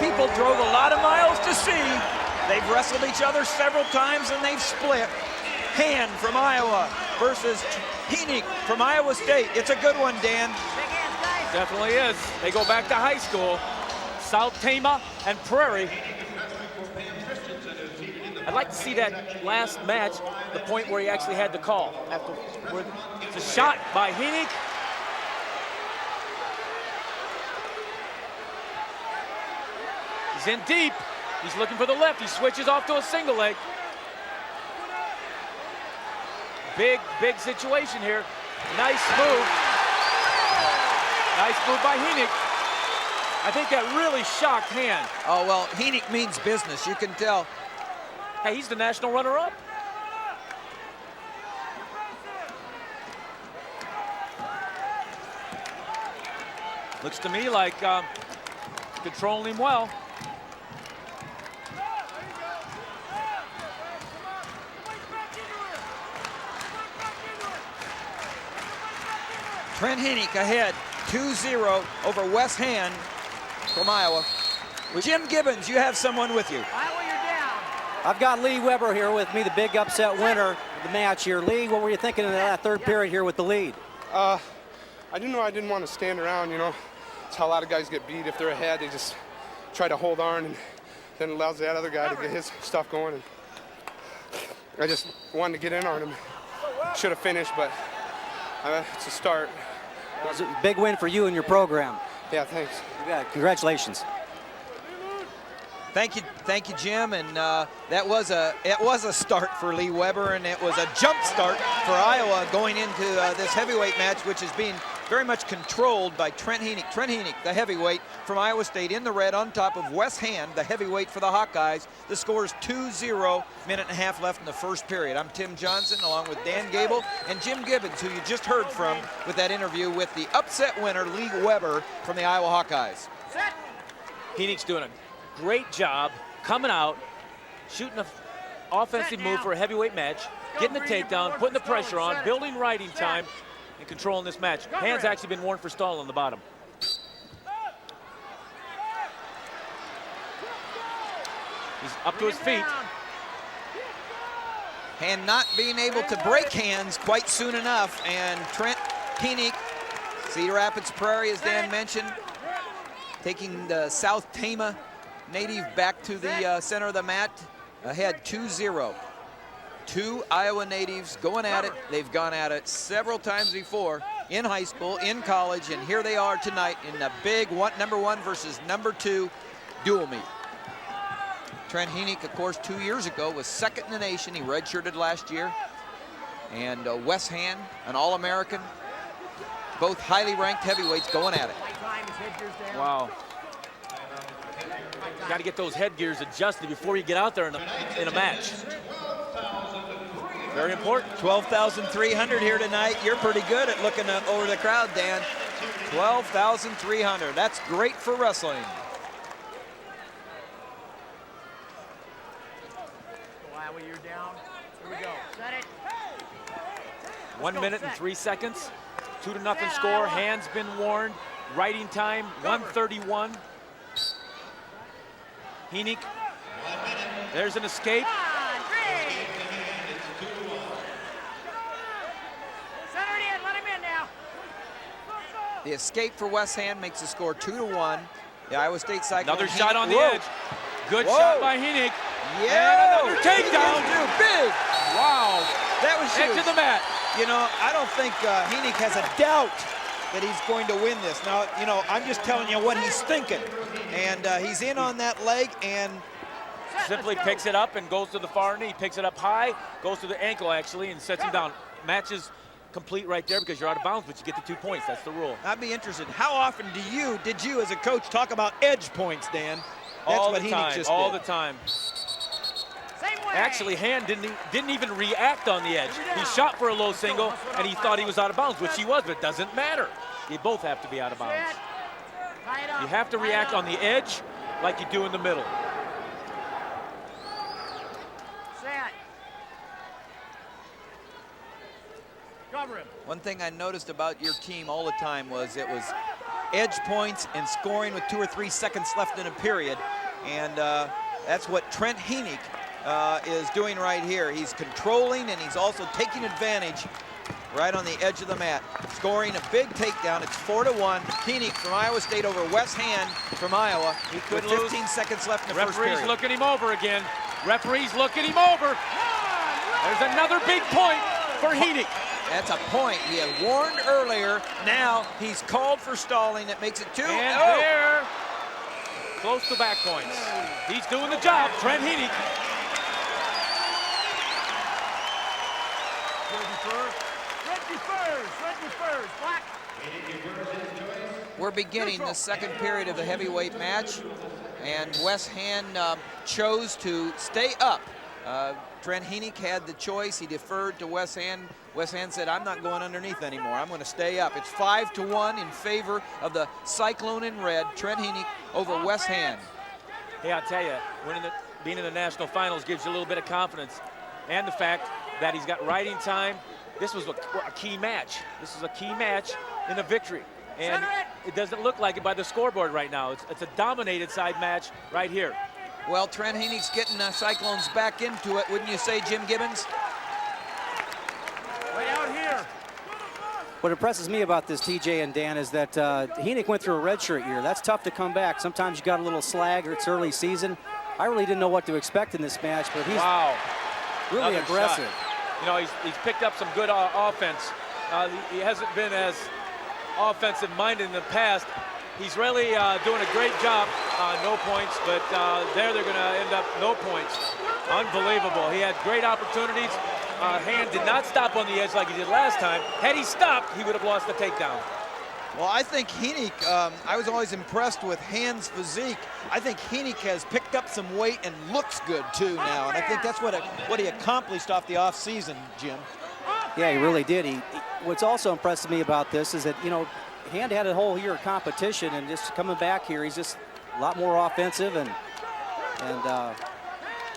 people drove a lot of miles to see. They've wrestled each other several times and they've split. Hand from Iowa versus Hynek from Iowa State. It's a good one, Dan. Definitely is. They go back to high school. South Tama and Prairie. I'd like to see that last match, the point where he actually had the call. It's a shot by Hynek. He's in deep. He's looking for the left. He switches off to a single leg. Big situation here. Nice move. Nice move by Hynek. I think that really shocked Hand. Oh, well, Hynek means business. You can tell. Hey, he's the national runner-up. Looks to me like controlling him well. Trent Hynek ahead, 2-0 over Wes Hand from Iowa. Jim Gibbons, you have someone with you. Iowa, you're down. I've got Lee Weber here with me, the big upset winner of the match here. Lee, what were you thinking in that third period here with the lead? I didn't know I didn't want to stand around, you know. That's how a lot of guys get beat. If they're ahead, they just try to hold on, and then allows that other guy to get his stuff going. And I just wanted to get in on him. Should have finished, but it's a start. It was a big win for you and your program. Yeah, thanks. Yeah, congratulations. Thank you, Jim. And it was a start for Lee Weber, and it was a jump start for Iowa going into this heavyweight match, which is being very much controlled by Trent Hynek. Trent Hynek, the heavyweight from Iowa State, in the red on top of Wes Hand, the heavyweight for the Hawkeyes. The score is 2-0, minute and a half left in the first period. I'm Tim Johnson, along with Dan Gable and Jim Gibbons, who you just heard from with that interview with the upset winner, Lee Weber, from the Iowa Hawkeyes. Hynek's doing a great job coming out, shooting an offensive move for a heavyweight match, getting the takedown, putting the pressure on, building riding time, and controlling this match. Hand's actually been warned for stall on the bottom. He's up to his feet. Hand not being able to break hands quite soon enough, and Trent Hynek, Cedar Rapids Prairie, as Dan mentioned, taking the South Tama native back to the center of the mat, ahead 2-0. Two Iowa natives going at it. They've gone at it several times before in high school, in college, and here they are tonight in a big number 1 versus number 2 dual meet. Trent Hynek, of course, 2 years ago was second in the nation. He redshirted last year. And Wes Hand, an All-American, both highly ranked heavyweights going at it. Wow. Got to get those headgears adjusted before you get out there in a match. Very important. 12,300 here tonight. You're pretty good at looking over the crowd, Dan. 12,300. That's great for wrestling. Iowa, you're down. Here we go. Set it. 1 minute and 3 seconds. 2-0 score. Hand's been warned. Riding time 1:31. Hynek. There's an escape. The escape for Wes Hand makes the score 2-1. The Iowa State Cyclone. Another shot on the Whoa. edge. Good Whoa. shot by Hynek. Yeah. And another takedown. Big. Wow. That was Edge huge. of the mat. You know, I don't think Hynek has a doubt that he's going to win this. Now, you know, I'm just telling you what he's thinking. And he's in on that leg and Simply picks it up and goes to the far knee. Picks it up high, goes to the ankle actually, and sets him down. Match is complete right there because you're out of bounds, but you get the 2 points. That's the rule. I'd be interested. How often did you as a coach talk about edge points, Dan? That's all what the Hynek time. just All did. the time. Same way. Actually, Hand didn't even react on the edge. He shot for a low single, and he thought he was out of bounds, which he was, but it doesn't matter. You both have to be out of bounds. You have to react on the edge like you do in the middle. Set. Go. Cover him. One thing I noticed about your team all the time was it was edge points and scoring with 2 or 3 seconds left in a period. And that's what Trent Hynek is doing right here. He's controlling and he's also taking advantage right on the edge of the mat. Scoring a big takedown. It's 4-1. Hynek from Iowa State over Wes Hand from Iowa. He could with 15 seconds left in the first period. Referee's looking him over again. Referee's looking him over. There's another big point for Hynek. That's a point. He had warned earlier. Now he's called for stalling. That makes it 2. And there, close to back points. He's doing the job, Trent Hynek. Black. We're beginning the second period of the heavyweight match, and Wes Hand chose to stay up. Trent Hynek had the choice. He deferred to Wes Hand. Wes Hand said, I'm not going underneath anymore. I'm going to stay up. It's 5-1 in favor of the Cyclone in red. Trent Hynek over Wes Hand. Hey, I'll tell you, being in the national finals gives you a little bit of confidence, and the fact that he's got riding time. This was a key match. This is a key match in a victory. And it doesn't look like it by the scoreboard right now. It's a dominated side match right here. Well, Trent Hynek's getting the Cyclones back into it, wouldn't you say, Jim Gibbons? Way out here. What impresses me about this, TJ and Dan, is that Hynek went through a redshirt year. That's tough to come back. Sometimes you got a little slag or it's early season. I really didn't know what to expect in this match, but he's really Another aggressive. shot. You know, he's picked up some good offense. He hasn't been as offensive-minded in the past. He's really doing a great job. No points, but they're going to end up no points. Unbelievable. He had great opportunities. Hand did not stop on the edge like he did last time. Had he stopped, he would have lost the takedown. Well, I think Hynek, I was always impressed with Hand's physique. I think Hynek has picked up some weight and looks good too now, and I think that's what he accomplished off the off-season, Jim. Yeah, he really did. What's also impressed me about this is that, you know, Hand had a whole year of competition, and just coming back here, he's just a lot more offensive, and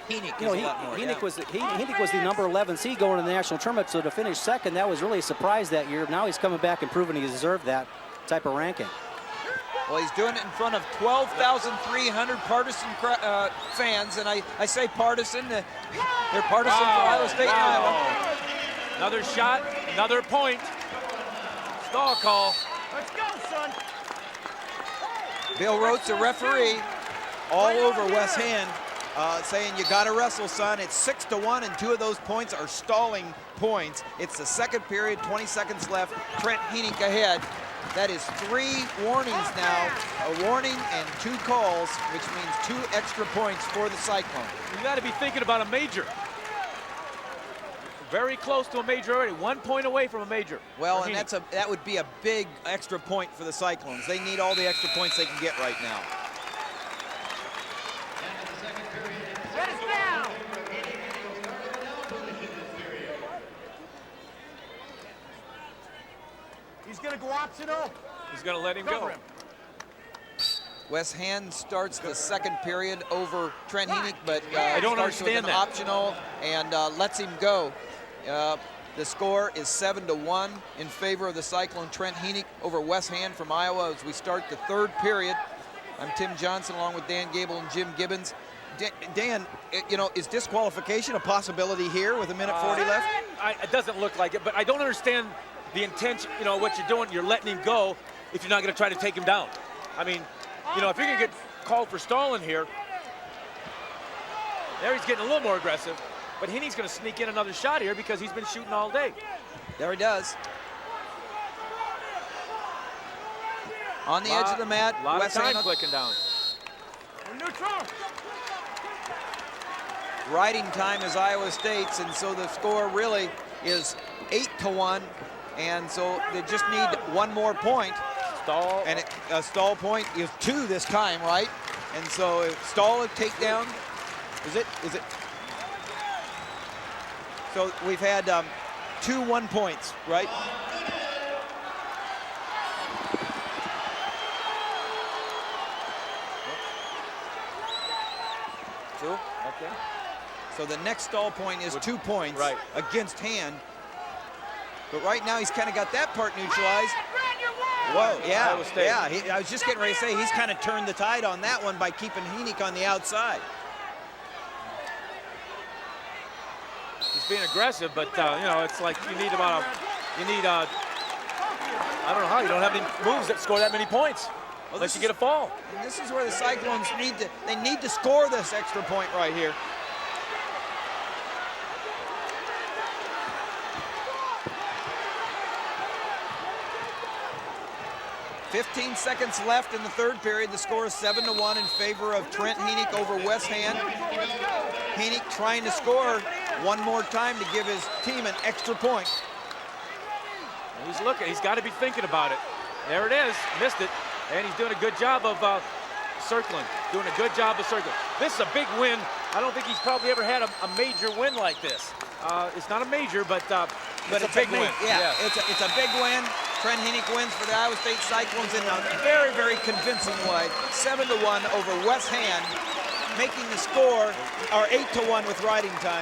Hynek, you know, is a lot more, Hynek yeah. was the number 11 seed going to the national tournament, so to finish second, that was really a surprise that year. Now he's coming back and proving he deserved that type of ranking. Well, he's doing it in front of 12,300 partisan fans, and I say partisan, they're partisan for Iowa State and Iowa. Another shot, another point. Stall call. Let's go, son. Bill Rote's a referee all over Wes Hand, saying you got to wrestle, son. It's 6-1, and 2 of those points are stalling points. It's the second period, 20 seconds left. Trent Hynek ahead. That is 3 warnings now, a warning and 2 calls, which means 2 extra points for the Cyclone. You got to be thinking about a major. Very close to a major already. 1 point away from a major. Well, and that would be a big extra point for the Cyclones. They need all the extra points they can get right now. Get us down. He's going to go optional. He's going to let him Cover go. him. Wes Hand starts the second period over Trent Hynek, but I don't starts with understand an that. optional and lets him go. The score is 7-1 in favor of the Cyclone. Trent Hynek over Wes Hand from Iowa as we start the third period. I'm Tim Johnson along with Dan Gable and Jim Gibbons. Dan, you know, is disqualification a possibility here with 1:40 left? It doesn't look like it, but I don't understand the intention, you know, what you're doing. You're letting him go if you're not going to try to take him down. I mean, you know, if you're going to get called for stalling here, there he's getting a little more aggressive. But Hynek's going to sneak in another shot here because he's been shooting all day. There he does. On the edge of the mat, A lot Wes of time Hand. clicking down. We're neutral. Riding time is Iowa State's, and so the score really is 8-1, and so they just need 1 more point. Stall. And a stall point is 2 this time, right? And so stall a takedown. Is it? So we've had 2 1 points, right? Two? Okay. So the next stall point is 2 points Right. against Hand. But right now he's kind of got that part neutralized. Whoa, yeah, Iowa State. yeah. I was just getting ready to say he's kind of turned the tide on that one by keeping Hynek on the outside. He's being aggressive, but you know, it's like you need I don't know how you don't have any moves that score that many points unless you get a fall. And this is where the Cyclones need to score this extra point right here. "15 seconds left in the third period. The score is 7-1 in favor of Trent Hynek over West Hand. Hynek trying to score one more time to give his team an extra point. He's looking. He's got to be thinking about it. There it is. Missed it. And he's doing a good job of circling. Doing a good job of circling. This is a big win. I don't think he's probably ever had a major win like this. It's not a major, but it's a big win. Yeah, it's a big win. Trent Hynek wins for the Iowa State Cyclones in a very, very convincing way. 7-1 over West Hand, making the score, or 8-1 with riding time,